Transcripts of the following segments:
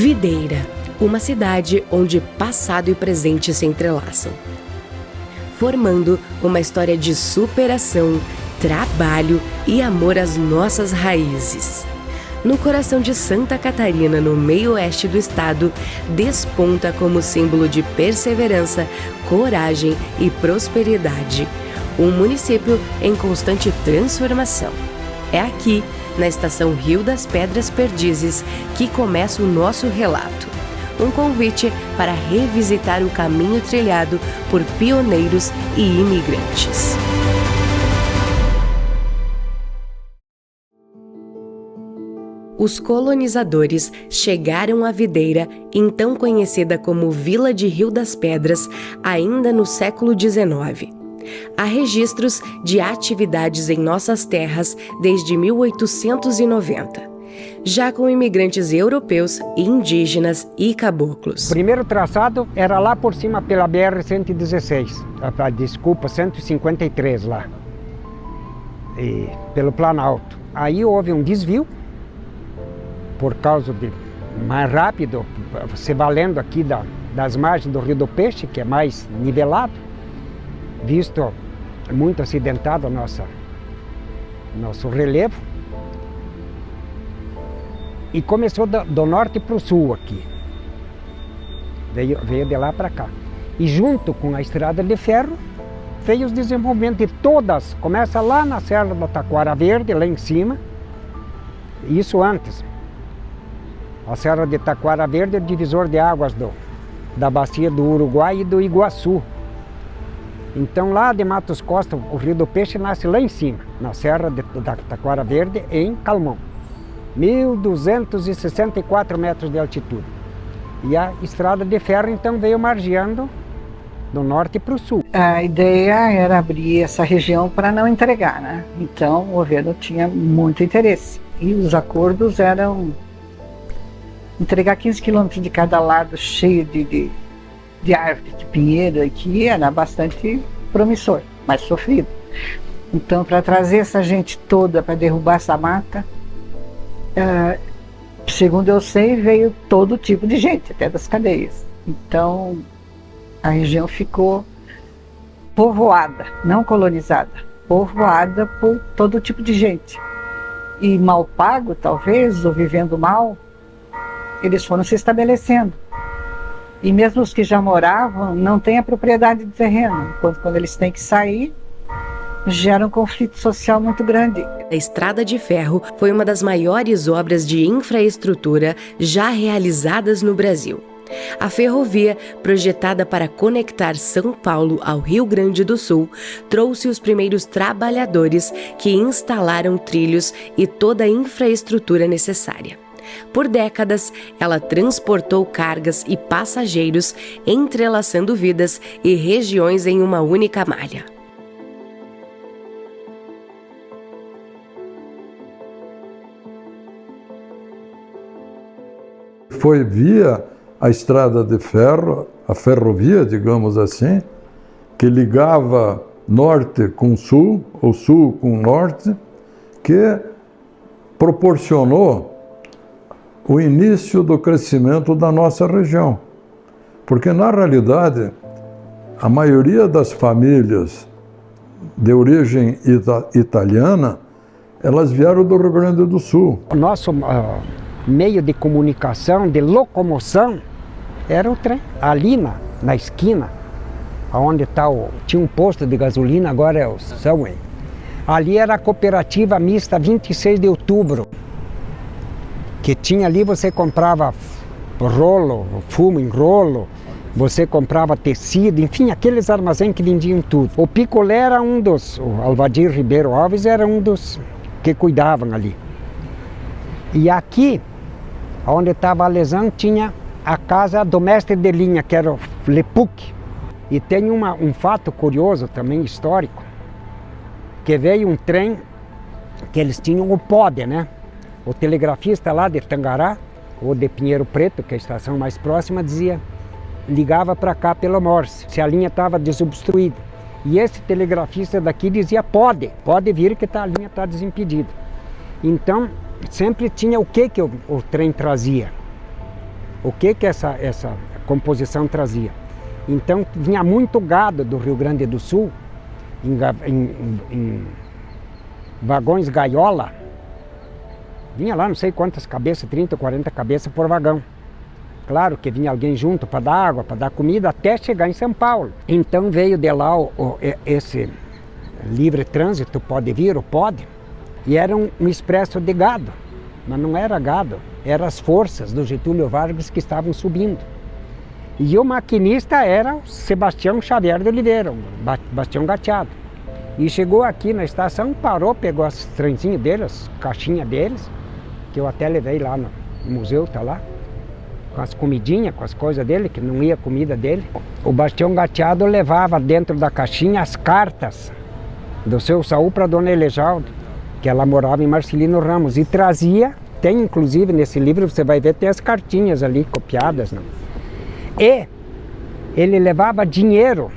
Videira, uma cidade onde passado e presente se entrelaçam, formando uma história de superação, trabalho e amor às nossas raízes. No coração de Santa Catarina, no meio-oeste do estado, desponta como símbolo de perseverança, coragem e prosperidade. Um município em constante transformação. É aqui, na estação Rio das Pedras Perdizes, que começa o nosso relato. Um convite para revisitar o caminho trilhado por pioneiros e imigrantes. Os colonizadores chegaram à Videira, então conhecida como Vila de Rio das Pedras, ainda no século XIX. Há registros de atividades em nossas terras desde 1890, já com imigrantes europeus, indígenas e caboclos. O primeiro traçado era lá por cima pela BR-116, desculpa, 153 lá, e pelo Planalto. Aí houve um desvio, por causa de mais rápido, se valendo aqui das margens do Rio do Peixe, que é mais nivelado, visto muito acidentado nosso relevo, e começou do norte para o sul aqui, veio de lá para cá. E junto com a estrada de ferro, veio os desenvolvimentos de todas, começa lá na Serra da Taquara Verde, lá em cima, isso antes. A Serra de Taquara Verde é o divisor de águas da bacia do Uruguai e do Iguaçu. Então lá de Matos Costa, o Rio do Peixe nasce lá em cima, na Serra da Taquara Verde, em Calmon. 1.264 metros de altitude. E a estrada de ferro então veio margeando do norte para o sul. A ideia era abrir essa região para não entregar, né? Então o governo tinha muito interesse. E os acordos eram entregar 15 quilômetros de cada lado, cheio de árvore de pinheiro, que era bastante promissor, mas sofrido. Então, para trazer essa gente toda para derrubar essa mata, segundo eu sei, veio todo tipo de gente, até das cadeias. Então, a região ficou povoada, não colonizada, povoada por todo tipo de gente. E mal pago, talvez, ou vivendo mal, eles foram se estabelecendo. E mesmo os que já moravam não têm a propriedade do terreno. Quando eles têm que sair, gera um conflito social muito grande. A Estrada de Ferro foi uma das maiores obras de infraestrutura já realizadas no Brasil. A ferrovia, projetada para conectar São Paulo ao Rio Grande do Sul, trouxe os primeiros trabalhadores que instalaram trilhos e toda a infraestrutura necessária. Por décadas, ela transportou cargas e passageiros, entrelaçando vidas e regiões em uma única malha. Foi via a estrada de ferro, a ferrovia, digamos assim, que ligava norte com sul, ou sul com norte, que proporcionou o início do crescimento da nossa região. Porque, na realidade, a maioria das famílias de origem italiana, elas vieram do Rio Grande do Sul. O nosso meio de comunicação, de locomoção, era o trem. Ali na esquina, onde tinha um posto de gasolina, agora é o Subway. Ali era a cooperativa mista 26 de outubro. Que tinha ali, você comprava rolo, fumo em rolo, você comprava tecido, enfim, aqueles armazéns que vendiam tudo. O picolé era o Alvadir Ribeiro Alves era um dos que cuidavam ali. E aqui, onde estava a lesão, tinha a casa do mestre de linha, que era o Lepuc. E tem um fato curioso também, histórico, que veio um trem que eles tinham o POD, né? O telegrafista lá de Tangará, ou de Pinheiro Preto, que é a estação mais próxima, ligava para cá pelo Morse, se a linha estava desobstruída. E esse telegrafista daqui dizia, pode vir que a linha está desimpedida. Então, sempre tinha o que o trem trazia? O que essa composição trazia? Então vinha muito gado do Rio Grande do Sul, em vagões gaiola. Vinha lá não sei quantas cabeças, 30, 40 cabeças por vagão. Claro que vinha alguém junto para dar água, para dar comida, até chegar em São Paulo. Então veio de lá esse livre trânsito, pode vir, o pode, e era um expresso de gado, mas não era gado, eram as forças do Getúlio Vargas que estavam subindo. E o maquinista era o Sebastião Xavier de Oliveira, o Bastião Gatiado. E chegou aqui na estação, parou, pegou as trenzinhas deles, caixinha deles, que eu até levei lá no museu, tá lá, com as comidinhas, com as coisas dele, que não ia comida dele. O Bastião Gatiado levava dentro da caixinha as cartas do seu Saul para Dona Elejaldo, que ela morava em Marcelino Ramos, e trazia, tem inclusive nesse livro, você vai ver, tem as cartinhas ali copiadas, não? E ele levava dinheiro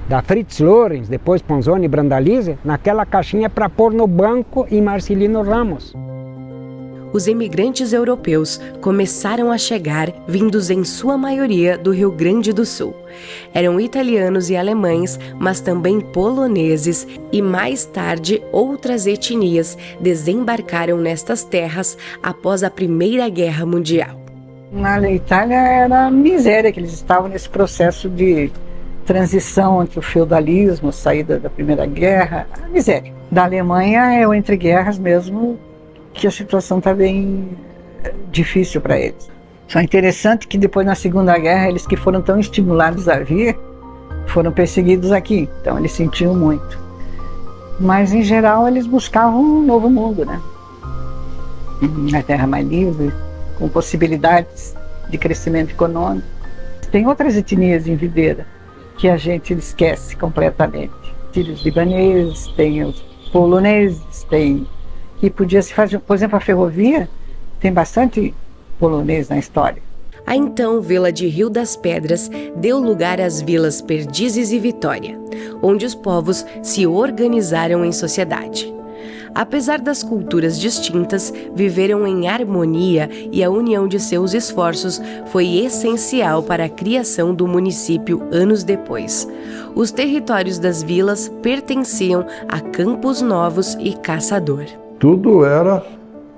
da Fritz Lorenz, depois Ponzoni e Brandalize, naquela caixinha para pôr no banco em Marcelino Ramos. Os imigrantes europeus começaram a chegar, vindos em sua maioria do Rio Grande do Sul. Eram italianos e alemães, mas também poloneses, e mais tarde outras etnias desembarcaram nestas terras após a Primeira Guerra Mundial. Na Itália era a miséria, que eles estavam nesse processo de transição entre o feudalismo, saída da Primeira Guerra, a miséria. Da Alemanha é o entre guerras mesmo, que a situação está bem difícil para eles. Só é interessante que depois na Segunda Guerra, eles que foram tão estimulados a vir, foram perseguidos aqui, então eles sentiam muito. Mas em geral eles buscavam um novo mundo, né? Uma terra mais livre, com possibilidades de crescimento econômico. Tem outras etnias em Videira que a gente esquece completamente. Tem os libaneses, tem os poloneses, tem... que podia se fazer, por exemplo, a ferrovia tem bastante polonês na história. A então Vila de Rio das Pedras deu lugar às vilas Perdizes e Vitória, onde os povos se organizaram em sociedade. Apesar das culturas distintas, viveram em harmonia e a união de seus esforços foi essencial para a criação do município anos depois. Os territórios das vilas pertenciam a Campos Novos e Caçador. Tudo era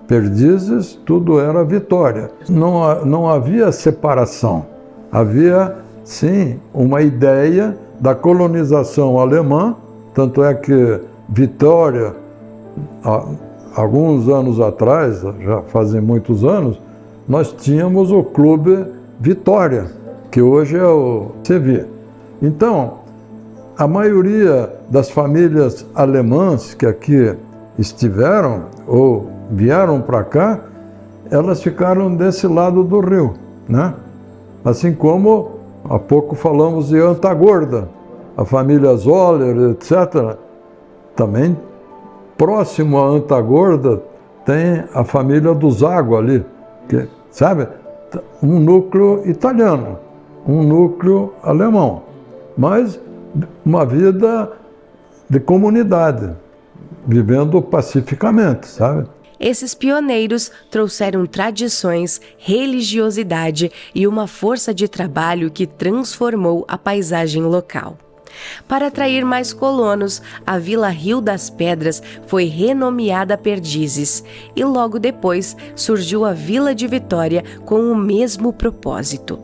Perdizes, tudo era Vitória. Não havia separação. Havia, sim, uma ideia da colonização alemã, tanto é que Vitória, alguns anos atrás, já fazem muitos anos, nós tínhamos o Clube Vitória, que hoje é o CV. Então, a maioria das famílias alemãs que aqui estiveram ou vieram para cá, elas ficaram desse lado do rio, né? Assim como há pouco falamos de Antagorda, a família Zoller, etc. Também próximo a Antagorda tem a família do Zago ali, que, sabe? Um núcleo italiano, um núcleo alemão, mas uma vida de comunidade, vivendo pacificamente, sabe? Esses pioneiros trouxeram tradições, religiosidade e uma força de trabalho que transformou a paisagem local. Para atrair mais colonos, a Vila Rio das Pedras foi renomeada Perdizes e logo depois surgiu a Vila de Vitória com o mesmo propósito.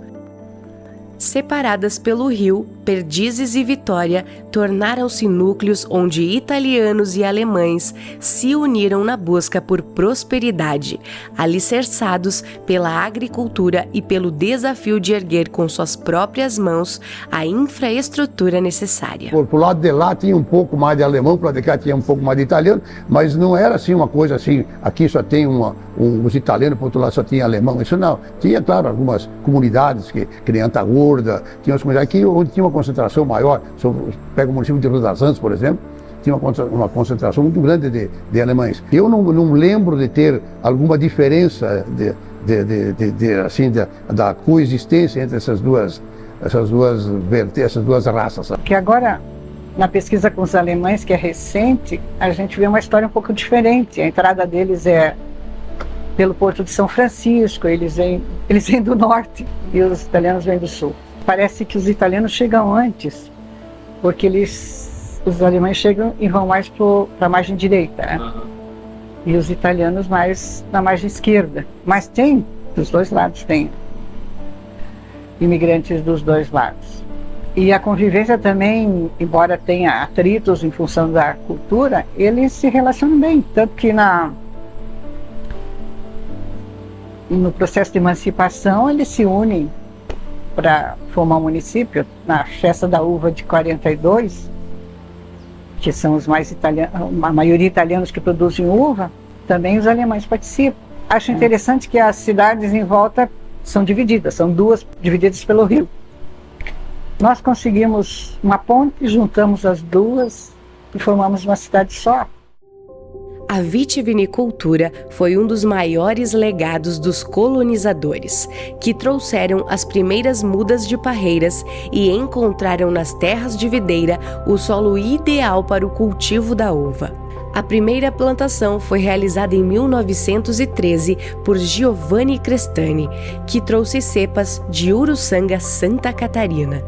Separadas pelo rio, Perdizes e Vitória tornaram-se núcleos onde italianos e alemães se uniram na busca por prosperidade, alicerçados pela agricultura e pelo desafio de erguer com suas próprias mãos a infraestrutura necessária. Por lado de lá tinha um pouco mais de alemão, por lado de cá tinha um pouco mais de italiano, mas não era assim uma coisa assim, aqui só tem os italianos, por outro lado só tinha alemão, isso não. Tinha, claro, algumas comunidades, que nem Antagorda, tinha umas comunidades aqui onde tinha uma concentração maior. Pega o município de Rio das Antas, por exemplo, tinha uma concentração muito grande de alemães. Eu não lembro de ter alguma diferença da coexistência entre essas duas raças. Que agora, na pesquisa com os alemães, que é recente, a gente vê uma história um pouco diferente. A entrada deles é pelo Porto de São Francisco, eles vêm do norte e os italianos vêm do sul. Parece que os italianos chegam antes, porque os alemães chegam e vão mais para a margem direita, né? E os italianos mais na margem esquerda. Mas tem, dos dois lados tem imigrantes dos dois lados. E a convivência também, embora tenha atritos em função da cultura, eles se relacionam bem. Tanto que no processo de emancipação eles se unem para formar um município. Na festa da uva de 42, que são os mais italianos, a maioria italianos que produzem uva, também os alemães participam. Acho interessante que as cidades em volta são divididas, são duas divididas pelo rio. Nós conseguimos uma ponte, juntamos as duas e formamos uma cidade só. A vitivinicultura foi um dos maiores legados dos colonizadores, que trouxeram as primeiras mudas de parreiras e encontraram nas terras de videira o solo ideal para o cultivo da uva. A primeira plantação foi realizada em 1913 por Giovanni Crestani, que trouxe cepas de Uruçanga, Santa Catarina.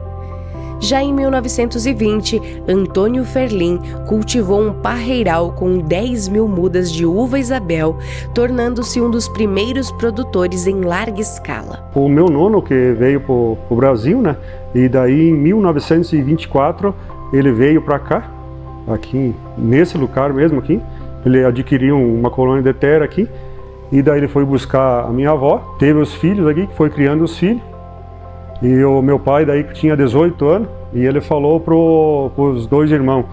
Já em 1920, Antônio Ferlin cultivou um parreiral com 10.000 mudas de uva Isabel, tornando-se um dos primeiros produtores em larga escala. O meu nono que veio para o Brasil, né? E daí em 1924 ele veio para cá, aqui nesse lugar mesmo aqui. Ele adquiriu uma colônia de terra aqui e daí ele foi buscar a minha avó, teve os filhos aqui, que foi criando os filhos. E o meu pai daí que tinha 18 anos, e ele falou pros dois irmãos,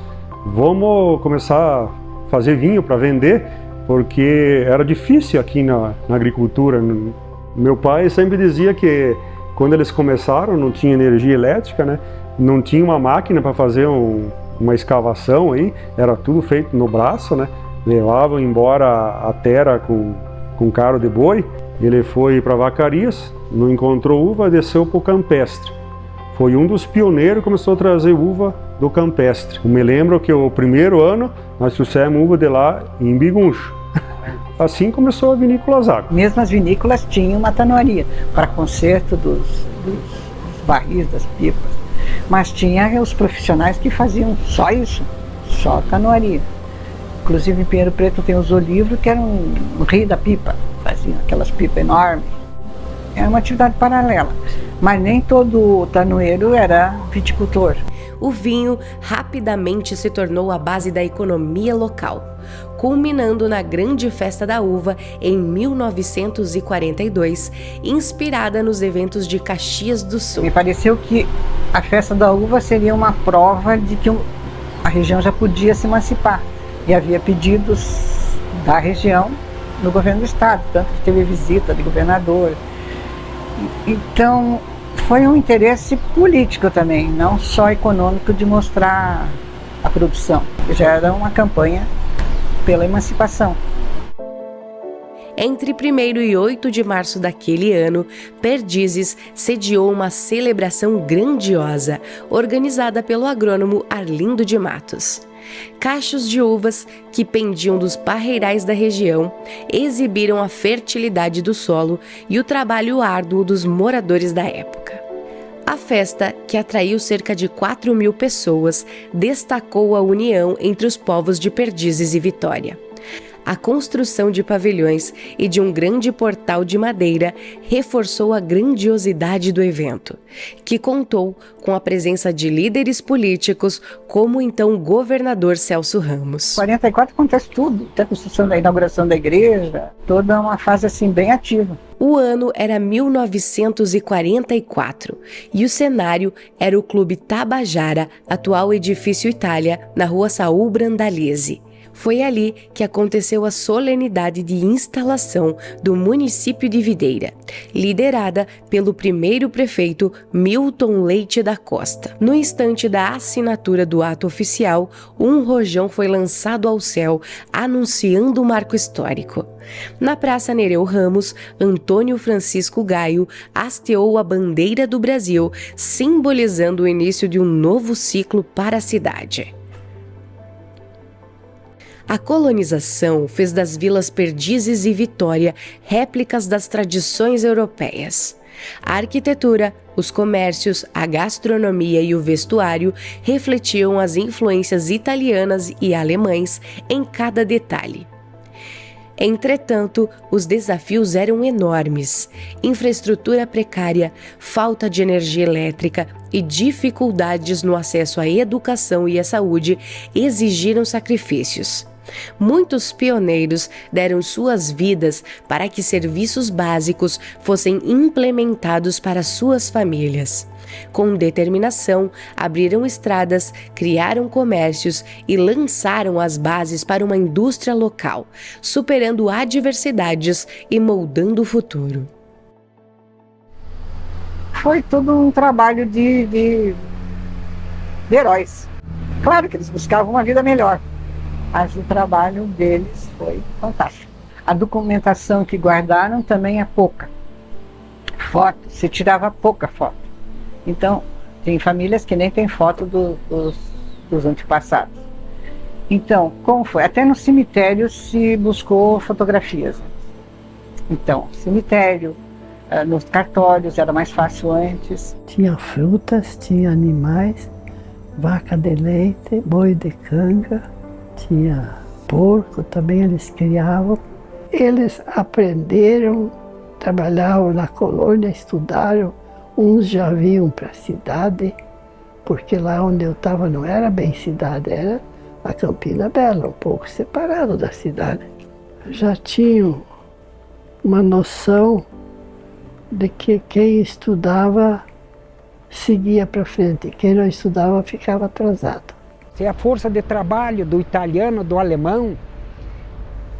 vamos começar a fazer vinho para vender, porque era difícil aqui na agricultura. Meu pai sempre dizia que quando eles começaram não tinha energia elétrica, né? Não tinha uma máquina para fazer uma escavação aí, era tudo feito no braço, né? Levavam embora a terra com carro de boi. Ele foi para Vacarias, não encontrou uva, desceu para o campestre. Foi um dos pioneiros que começou a trazer uva do campestre. Eu me lembro que o primeiro ano nós trouxemos uva de lá em Biguncho. Assim começou a vinícola Zago. Mesmo as vinícolas tinham uma tanoaria para conserto dos barris, das pipas. Mas tinha os profissionais que faziam só isso, só tanoaria. Inclusive em Pinheiro Preto tem os olivos, que eram um rio da pipa, faziam aquelas pipas enormes. Era uma atividade paralela, mas nem todo tanoeiro era viticultor. O vinho rapidamente se tornou a base da economia local, culminando na Grande Festa da Uva em 1942, inspirada nos eventos de Caxias do Sul. Me pareceu que a Festa da Uva seria uma prova de que a região já podia se emancipar. E havia pedidos da região no governo do estado, tanto que teve visita de governador. Então, foi um interesse político também, não só econômico, de mostrar a produção. Já era uma campanha pela emancipação. Entre 1º e 8 de março daquele ano, Perdizes sediou uma celebração grandiosa, organizada pelo agrônomo Arlindo de Matos. Cachos de uvas que pendiam dos parreirais da região exibiram a fertilidade do solo e o trabalho árduo dos moradores da época. A festa, que atraiu cerca de 4.000 pessoas, destacou a união entre os povos de Perdizes e Vitória. A construção de pavilhões e de um grande portal de madeira reforçou a grandiosidade do evento, que contou com a presença de líderes políticos, como o então governador Celso Ramos. 44 acontece tudo, até a construção da inauguração da igreja, toda uma fase assim bem ativa. O ano era 1944 e o cenário era o Clube Tabajara, atual Edifício Itália, na rua Saul Brandalize. Foi ali que aconteceu a solenidade de instalação do município de Videira, liderada pelo primeiro prefeito Milton Leite da Costa. No instante da assinatura do ato oficial, um rojão foi lançado ao céu, anunciando o marco histórico. Na Praça Nereu Ramos, Antônio Francisco Gaio hasteou a bandeira do Brasil, simbolizando o início de um novo ciclo para a cidade. A colonização fez das vilas Perdizes e Vitória réplicas das tradições europeias. A arquitetura, os comércios, a gastronomia e o vestuário refletiam as influências italianas e alemães em cada detalhe. Entretanto, os desafios eram enormes. Infraestrutura precária, falta de energia elétrica e dificuldades no acesso à educação e à saúde exigiram sacrifícios. Muitos pioneiros deram suas vidas para que serviços básicos fossem implementados para suas famílias. Com determinação, abriram estradas, criaram comércios e lançaram as bases para uma indústria local, superando adversidades e moldando o futuro. Foi todo um trabalho de heróis. Claro que eles buscavam uma vida melhor, mas o trabalho deles foi fantástico. A documentação que guardaram também é pouca. Foto, se tirava pouca foto. Então, tem famílias que nem tem foto dos antepassados. Então, como foi? Até no cemitério se buscou fotografias. Então, cemitério, nos cartórios era mais fácil antes. Tinha frutas, tinha animais, vaca de leite, boi de canga, tinha porco, também eles criavam. Eles aprenderam, trabalhavam na colônia, estudaram. Uns já vinham para a cidade, porque lá onde eu estava não era bem cidade, era a Campina Bela, um pouco separado da cidade. Já tinham uma noção de que quem estudava seguia para frente, quem não estudava ficava atrasado. É a força de trabalho do italiano, do alemão,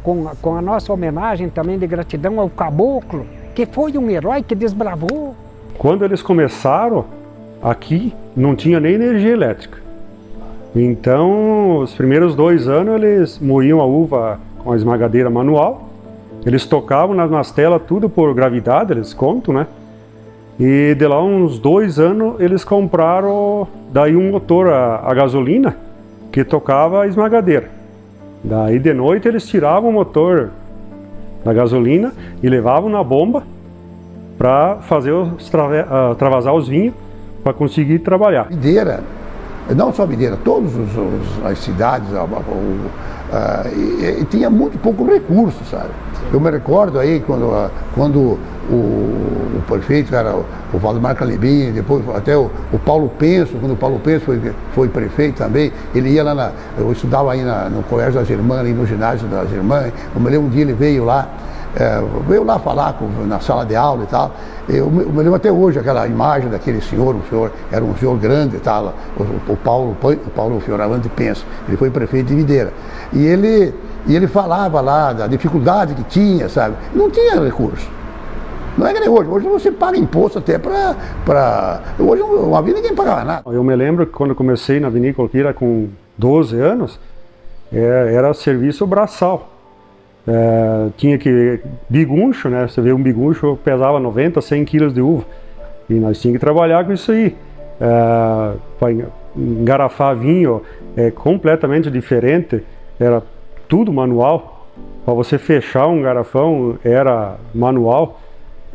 com a nossa homenagem também de gratidão ao caboclo, que foi um herói que desbravou. Quando eles começaram, aqui não tinha nem energia elétrica. Então, os primeiros 2 anos eles moíam a uva com a esmagadeira manual. Eles tocavam nas telas tudo por gravidade, eles contam, né? E de lá uns 2 anos eles compraram daí um motor a gasolina que tocava a esmagadeira. Daí de noite eles tiravam o motor da gasolina e levavam na bomba para fazer travasar os vinhos para conseguir trabalhar. Videira, não só Videira, todas as cidades tinha muito pouco recurso, sabe? Eu me recordo aí quando o prefeito era o Valdemar Calibim, depois até o Paulo Penso, quando o Paulo Penso foi prefeito também, ele ia lá, eu estudava aí no Colégio das Irmãs, ali no ginásio das Irmãs, eu me lembro um dia ele veio lá falar na sala de aula e tal. Eu me lembro até hoje aquela imagem daquele senhor, era um senhor grande e tal, o Paulo Fioravante Penso, ele foi prefeito de Videira. E ele falava lá da dificuldade que tinha, sabe? Não tinha recurso. Não é que nem hoje você paga imposto até hoje uma vida ninguém pagava nada. Eu me lembro que quando comecei na vinícola aqui, era com 12 anos, era serviço braçal. Tinha que biguncho, né? Você vê um biguncho pesava 90, 100 quilos de uva e nós tínhamos que trabalhar com isso aí. Para engarrafar vinho é completamente diferente, era tudo manual. Para você fechar um garrafão era manual,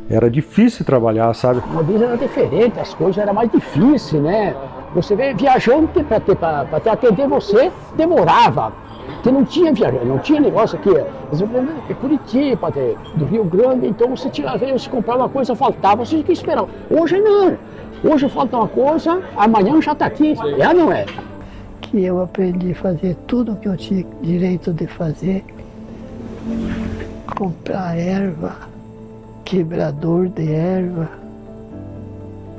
era difícil trabalhar, sabe? Uma vez era diferente, as coisas eram mais difíceis, né? Você vê viajante para atender você demorava. Porque não tinha viajante, não tinha negócio aqui. É Curitiba, do Rio Grande, então você veio se comprar uma coisa, faltava, você tinha que esperar. Hoje não. Hoje falta uma coisa, amanhã já está aqui. É ou não é? Que eu aprendi a fazer tudo o que eu tinha direito de fazer. Comprar erva, quebrador de erva.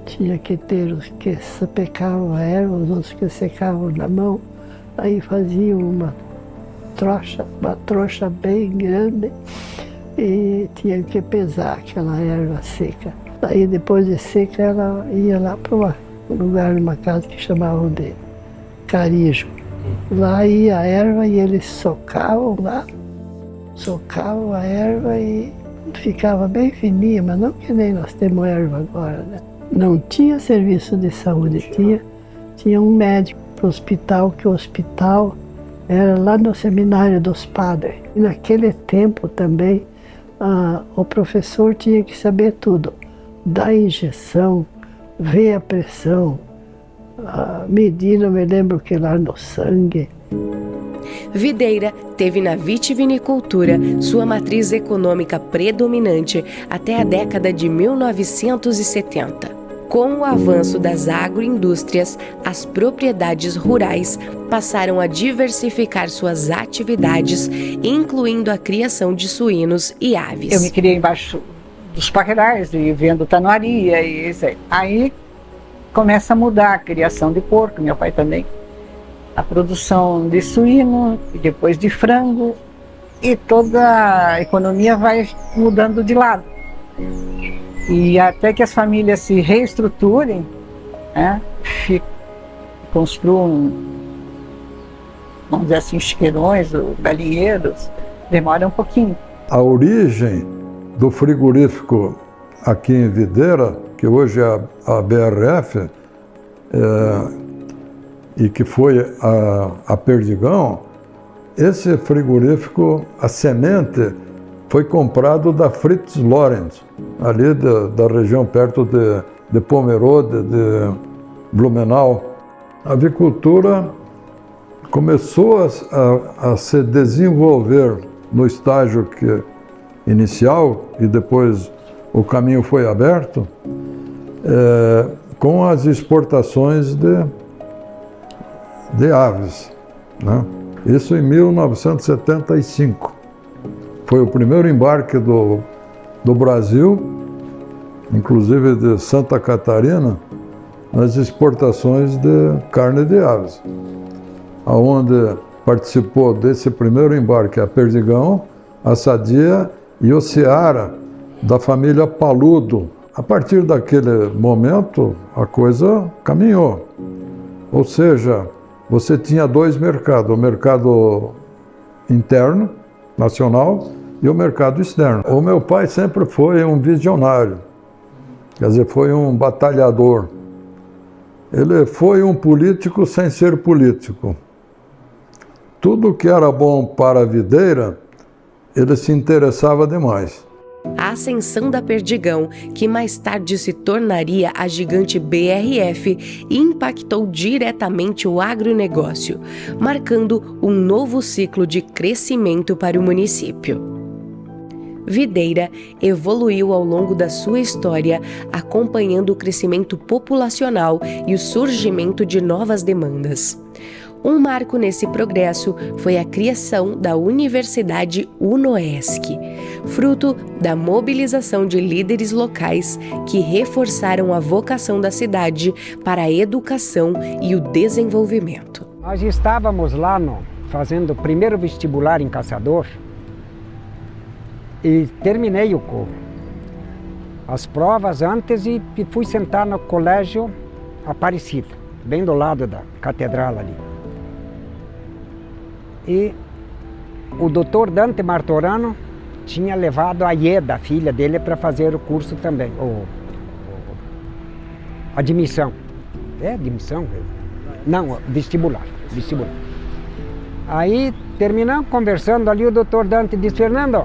Tinha que ter os que sapecavam a erva, os outros que secavam na mão. Aí faziam uma trouxa bem grande e tinha que pesar aquela erva seca. Aí depois de seca ela ia lá para um lugar, numa casa que chamavam de Carijo. Lá ia a erva e eles socavam a erva e ficava bem fininha, mas não que nem nós temos erva agora, né? Não tinha serviço de saúde, tinha um médico para o hospital, que o hospital Era lá no seminário dos padres. E naquele tempo também, o professor tinha que saber tudo. Dar injeção, ver a pressão, medir, não me lembro o que lá no sangue. Videira teve na vitivinicultura sua matriz econômica predominante até a década de 1970. Com o avanço das agroindústrias, as propriedades rurais passaram a diversificar suas atividades, incluindo a criação de suínos e aves. Eu me criei embaixo dos paquerais, vendo tanuaria e isso aí. Aí começa a mudar a criação de porco, meu pai também. A produção de suíno, e depois de frango, e toda a economia vai mudando de lado. E até que as famílias se reestruturem, né, construam, vamos dizer assim, chiqueirões, galinheiros, demora um pouquinho. A origem do frigorífico aqui em Videira, que hoje é a BRF, e que foi a Perdigão, esse frigorífico, a semente, foi comprado da Fritz Lorenz, ali da região perto de Pomerode, de Blumenau. A avicultura começou a se desenvolver no estágio inicial, e depois o caminho foi aberto, com as exportações de aves, né? Isso em 1975. Foi o primeiro embarque do Brasil, inclusive de Santa Catarina, nas exportações de carne de aves, aonde participou desse primeiro embarque a Perdigão, a Sadia e o Seara, da família Paludo. A partir daquele momento, a coisa caminhou. Ou seja, você tinha dois mercados, o mercado interno, nacional, e o mercado externo. O meu pai sempre foi um visionário, quer dizer, foi um batalhador. Ele foi um político sem ser político. Tudo que era bom para a videira, ele se interessava demais. A ascensão da Perdigão, que mais tarde se tornaria a gigante BRF, impactou diretamente o agronegócio, marcando um novo ciclo de crescimento para o município. Videira evoluiu ao longo da sua história, acompanhando o crescimento populacional e o surgimento de novas demandas. Um marco nesse progresso foi a criação da Universidade UNOESC, fruto da mobilização de líderes locais que reforçaram a vocação da cidade para a educação e o desenvolvimento. Nós estávamos lá fazendo o primeiro vestibular em Caçador e terminei as provas antes e fui sentar no colégio Aparecida, bem do lado da catedral ali. E o doutor Dante Martorano tinha levado a Ieda, a filha dele, para fazer o curso também, admissão. É admissão? Não, vestibular. Aí, terminamos conversando ali, o doutor Dante disse: Fernando,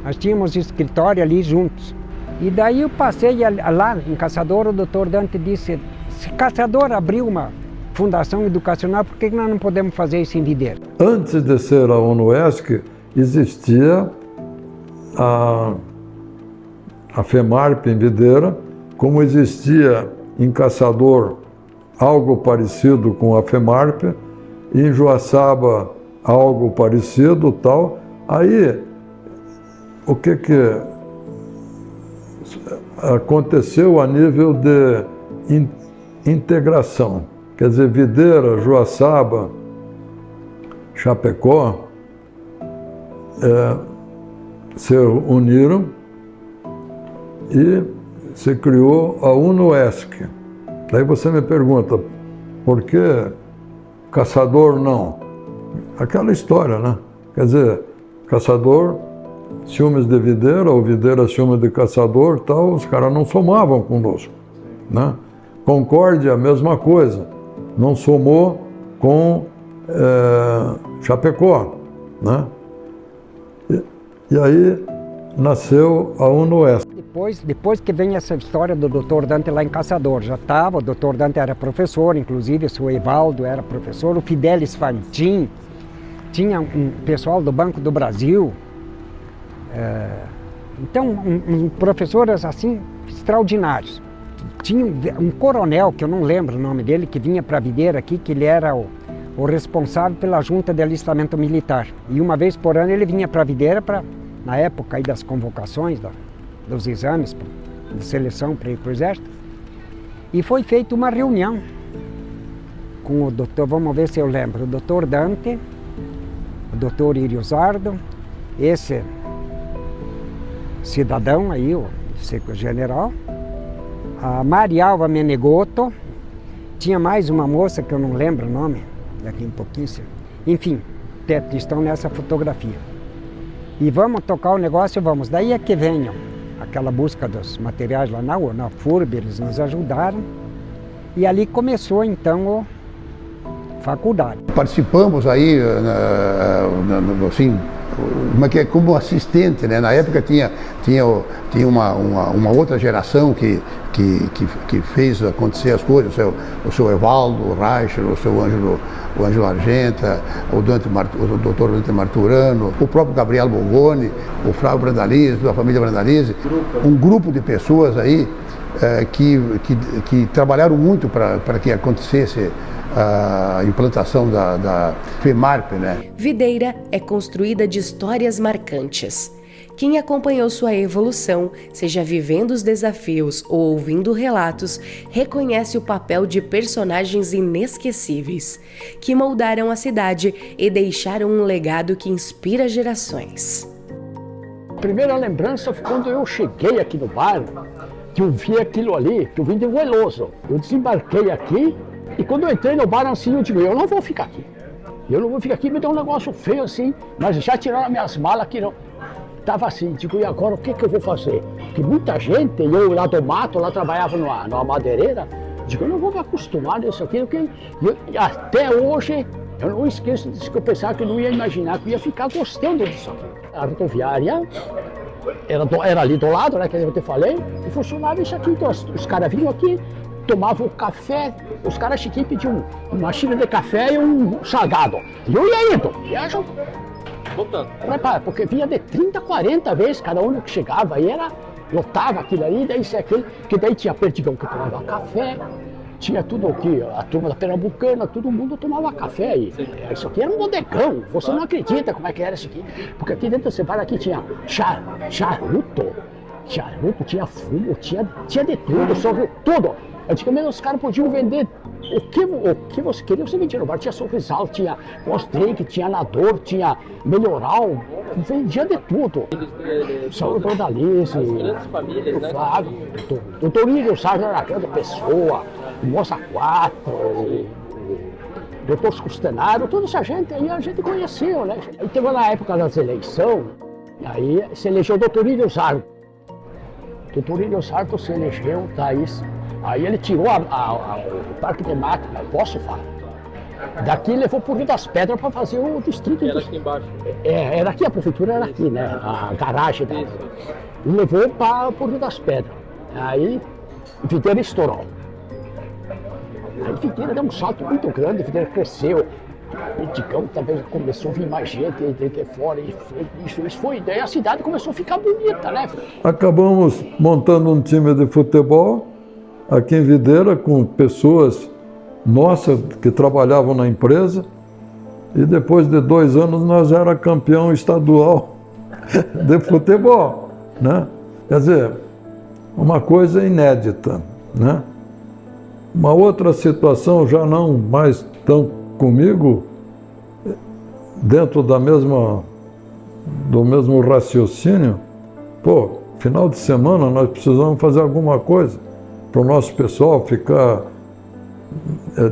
nós tínhamos escritório ali juntos. E daí eu passei lá em Caçador, o doutor Dante disse: se Caçador abriu uma fundação educacional, por que nós não podemos fazer isso em Videira? Antes de ser a UNOESC, existia a FEMARP em Videira, como existia em Caçador algo parecido com a FEMARP, e em Joaçaba algo parecido, tal. Aí, o que aconteceu a nível de integração? Quer dizer, Videira, Joaçaba, Chapecó se uniram e se criou a UNOESC. Daí você me pergunta, por que Caçador não? Aquela história, né? Quer dizer, Caçador, ciúmes de Videira, ou Videira, ciúmes de Caçador, tal, os caras não somavam conosco, né? Concórdia, a mesma coisa. Não somou com Chapecó, né? E aí nasceu a UNOeste. Depois que vem essa história do Dr. Dante lá em Caçador, já estava, o Dr. Dante era professor, inclusive o seu Evaldo era professor, o Fidelis Fantin, tinha um pessoal do Banco do Brasil, então professores assim extraordinários. Tinha um coronel, que eu não lembro o nome dele, que vinha para a videira aqui, que ele era o responsável pela junta de alistamento militar. E uma vez por ano ele vinha para a videira, na época aí das convocações, dos exames de seleção para ir para o exército. E foi feita uma reunião com o doutor, vamos ver se eu lembro, o doutor Dante, o doutor Iriosardo, esse cidadão aí, o general, a Marialva Menegotto, tinha mais uma moça que eu não lembro o nome, daqui um pouquinho, enfim, estão nessa fotografia. E vamos tocar o negócio, vamos. Daí é que venham aquela busca dos materiais lá na FURB, eles nos ajudaram. E ali começou então a faculdade. Participamos aí, assim, como assistente, né? Na época tinha uma outra geração que fez acontecer as coisas, o seu Evaldo, o Reicher, o seu Ângelo Argenta, o doutor Dante Marturano, o próprio Gabriel Bogoni, o Flávio Brandalize, da família Brandalize, um grupo de pessoas aí que trabalharam muito para que acontecesse a implantação da FEMARP, né? Videira é construída de histórias marcantes. Quem acompanhou sua evolução, seja vivendo os desafios ou ouvindo relatos, reconhece o papel de personagens inesquecíveis, que moldaram a cidade e deixaram um legado que inspira gerações. A primeira lembrança foi quando eu cheguei aqui no bairro, que eu vi aquilo ali, que eu vim de Veloso. Eu desembarquei aqui e quando eu entrei no bar assim, eu digo, eu não vou ficar aqui. Eu não vou ficar aqui, me dá um negócio feio assim, mas já tiraram as minhas malas aqui, não. Tava assim, digo, e agora o que eu vou fazer? Porque muita gente, eu lá do mato, lá trabalhava numa madeireira, digo, eu não vou me acostumar nisso aqui, porque até hoje eu não esqueço disso, que eu pensava que eu não ia imaginar que eu ia ficar gostando disso aqui. A rodoviária era ali do lado, né, que eu te falei, e funcionava isso aqui, então os caras vinham aqui, tomavam café, os caras chiquinhos pediam uma xícara de café e um salgado. E eu ia indo, porque vinha de 30, 40 vezes cada um que chegava, aí lotava aquilo ali, daí isso é aquilo, que daí tinha perdigão que tomava café, tinha tudo aqui, a turma da Pernambucana, todo mundo tomava café aí. Isso aqui era um bodegão, você não acredita como é que era isso aqui, porque aqui dentro desse bar aqui tinha charuto, tinha fumo, tinha de tudo, sobre tudo. Antigamente os caras podiam vender o que você queria, você vendia no bar. Tinha sorrisal, tinha post-drink, tinha nador, tinha melhoral, vendia de tudo. Saulo Brandalize, o Flávio, o Torinho, o Sérgio Aracanda, Pessoa, o Moça 4, o Dr. Custenário, toda essa gente aí a gente conheceu, né? Aí teve na época das eleições, aí se elegeu o Dr. Ilho Sarto. O Dr. Ilho Sarto se elegeu, Thaís. Aí ele tirou o parque de máquina, posso falar. Daqui levou pro Rio das Pedras para fazer o distrito. Era aqui embaixo? Era aqui, a prefeitura era aqui, né? A garagem dela. E levou para o Rio das Pedras. Aí Videira estourou. Aí Videira deu um salto muito grande, Videira cresceu. O Perdigão também começou a vir mais gente de fora, e isso foi. Daí a cidade começou a ficar bonita, né? Acabamos montando um time de futebol aqui em Videira, com pessoas nossas que trabalhavam na empresa, e depois de 2 anos nós já era campeão estadual de futebol, né? Quer dizer, uma coisa inédita, né? Uma outra situação, já não mais tão comigo, dentro do mesmo raciocínio, final de semana nós precisamos fazer alguma coisa para o nosso pessoal ficar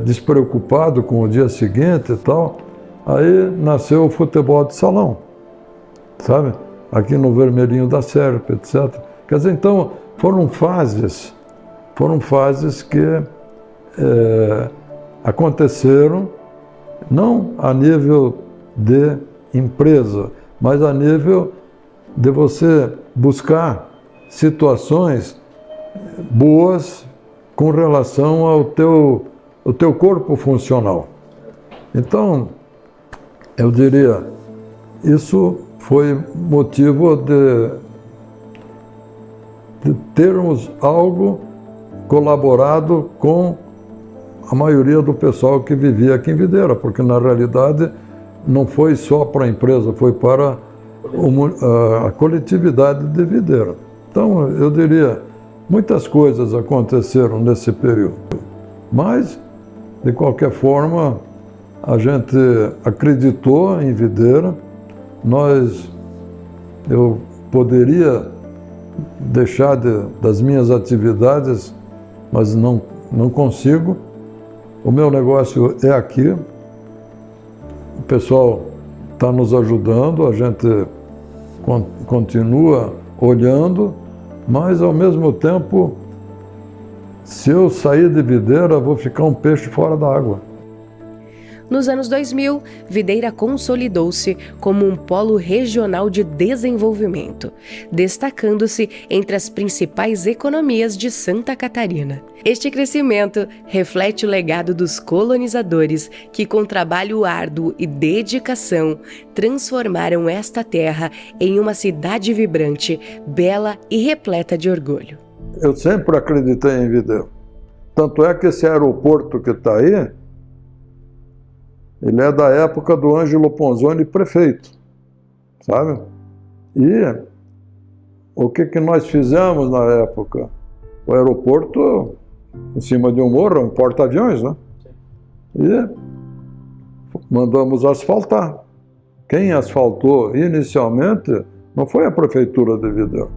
despreocupado com o dia seguinte e tal. Aí nasceu o futebol de salão, sabe? Aqui no Vermelhinho da Serpa, etc. Quer dizer, então, foram fases que aconteceram não a nível de empresa, mas a nível de você buscar situações boas com relação ao teu corpo funcional. Então, eu diria, isso foi motivo de termos algo colaborado com a maioria do pessoal que vivia aqui em Videira, porque na realidade não foi só para a empresa, foi para a coletividade de Videira. Então, eu diria, muitas coisas aconteceram nesse período, mas, de qualquer forma, a gente acreditou em Videira. Eu poderia deixar das minhas atividades, mas não consigo. O meu negócio é aqui, o pessoal está nos ajudando, a gente continua olhando, mas ao mesmo tempo, se eu sair de Videira, vou ficar um peixe fora da água. Nos anos 2000, Videira consolidou-se como um polo regional de desenvolvimento, destacando-se entre as principais economias de Santa Catarina. Este crescimento reflete o legado dos colonizadores que, com trabalho árduo e dedicação, transformaram esta terra em uma cidade vibrante, bela e repleta de orgulho. Eu sempre acreditei em Videira. Tanto é que esse aeroporto que está aí, ele é da época do Ângelo Ponzoni prefeito, sabe? E o que nós fizemos na época? O aeroporto, em cima de um morro, um porta-aviões, né? E mandamos asfaltar. Quem asfaltou inicialmente não foi a prefeitura de Videira.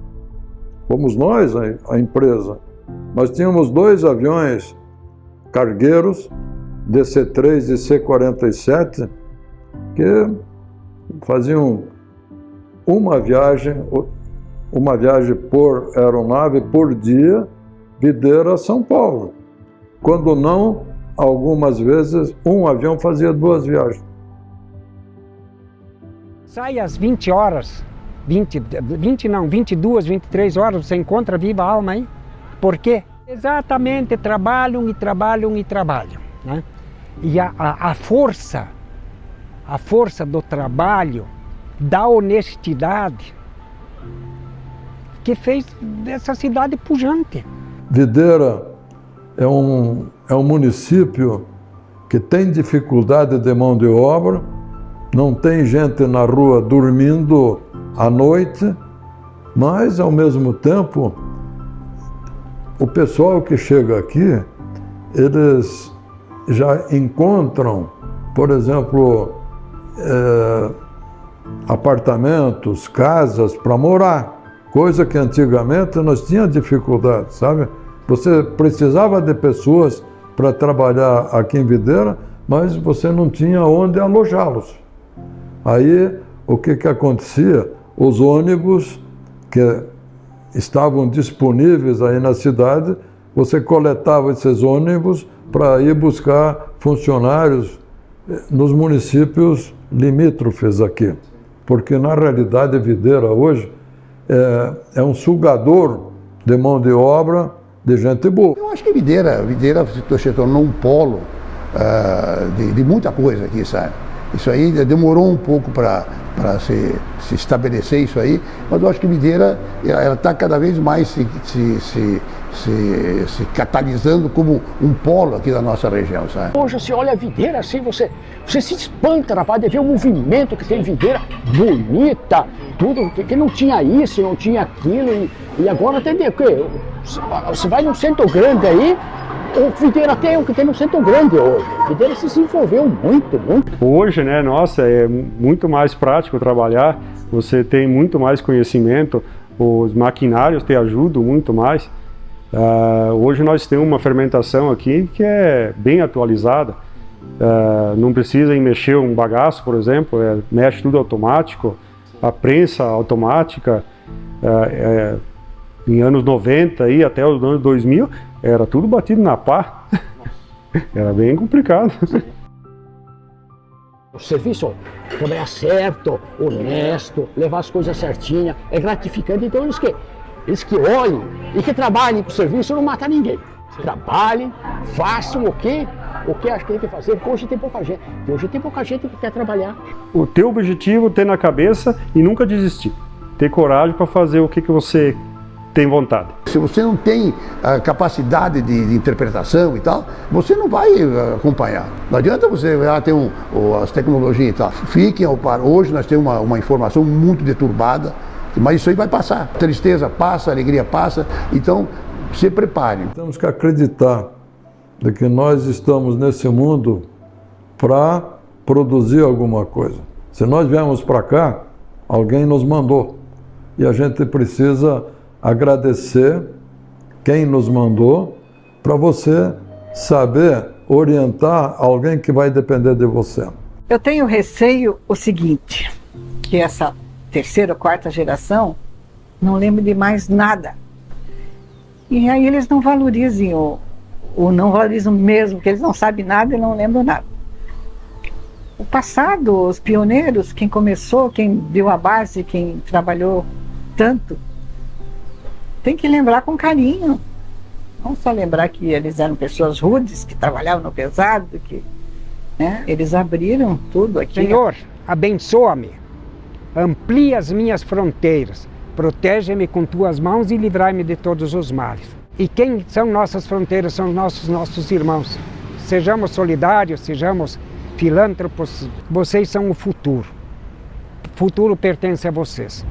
Fomos nós, a empresa. Nós tínhamos 2 aviões cargueiros, DC-3 e C-47, que faziam uma viagem por aeronave por dia, Videira a São Paulo. Quando não, algumas vezes, um avião fazia 2 viagens. Sai às 20 horas, 22, 23 horas, você encontra viva a alma aí. Por quê? Exatamente, trabalham, né? E a força do trabalho, da honestidade, que fez dessa cidade pujante. Videira é um município que tem dificuldade de mão de obra, não tem gente na rua dormindo à noite, mas, ao mesmo tempo, o pessoal que chega aqui, eles já encontram, por exemplo, apartamentos, casas para morar, coisa que antigamente nós tínhamos dificuldade, sabe? Você precisava de pessoas para trabalhar aqui em Videira, mas você não tinha onde alojá-los. Aí, o que acontecia? Os ônibus que estavam disponíveis aí na cidade, você coletava esses ônibus para ir buscar funcionários nos municípios limítrofes aqui. Porque, na realidade, Videira hoje é um sugador de mão de obra de gente boa. Eu acho que Videira se tornou um polo de muita coisa aqui, sabe? Isso aí demorou um pouco para se estabelecer isso aí, mas eu acho que Videira está cada vez mais se catalisando como um polo aqui da nossa região, sabe? Hoje você olha a Videira assim, você se espanta, rapaz, de ver o movimento que tem Videira, bonita, tudo, que não tinha isso, não tinha aquilo, e agora tem o quê? Você vai num centro grande aí, o Videira tem o que tem no centro grande hoje. Videira se desenvolveu muito. Hoje, né, nossa, é muito mais prático trabalhar, você tem muito mais conhecimento, os maquinários te ajudam muito mais. Hoje nós temos uma fermentação aqui que é bem atualizada, não precisa em mexer um bagaço, por exemplo, mexe tudo automático, a prensa automática, em anos 90 e até os anos 2000, era tudo batido na pá, era bem complicado. O serviço, trabalhar certo, honesto, levar as coisas certinhas, é gratificante. Então eles que olhem e que trabalhem para o serviço não matam ninguém. Trabalhem, façam o que acho que tem que fazer, porque hoje tem pouca gente. Hoje tem pouca gente que quer trabalhar. O teu objetivo é ter na cabeça e nunca desistir. Ter coragem para fazer o que você tem vontade. Se você não tem a capacidade de interpretação e tal, você não vai acompanhar. Não adianta você ter as tecnologias e tal. Fiquem ao par. Hoje nós temos uma informação muito deturbada, mas isso aí vai passar. A tristeza passa, a alegria passa, então se preparem. Temos que acreditar de que nós estamos nesse mundo para produzir alguma coisa. Se nós viemos para cá, alguém nos mandou. E a gente precisa agradecer quem nos mandou para você saber orientar alguém que vai depender de você. Eu tenho receio o seguinte, que essa terceira ou quarta geração não lembre de mais nada. E aí eles não valorizem ou não valorizam mesmo, porque eles não sabem nada e não lembram nada. O passado, os pioneiros, quem começou, quem deu a base, quem trabalhou tanto, tem que lembrar com carinho. Não só lembrar que eles eram pessoas rudes, que trabalhavam no pesado, que eles abriram tudo aqui. Senhor, abençoa-me, amplia as minhas fronteiras, protege-me com tuas mãos e livrai-me de todos os males. E quem são nossas fronteiras? São nossos irmãos. Sejamos solidários, sejamos filântropos. Vocês são o futuro. O futuro pertence a vocês.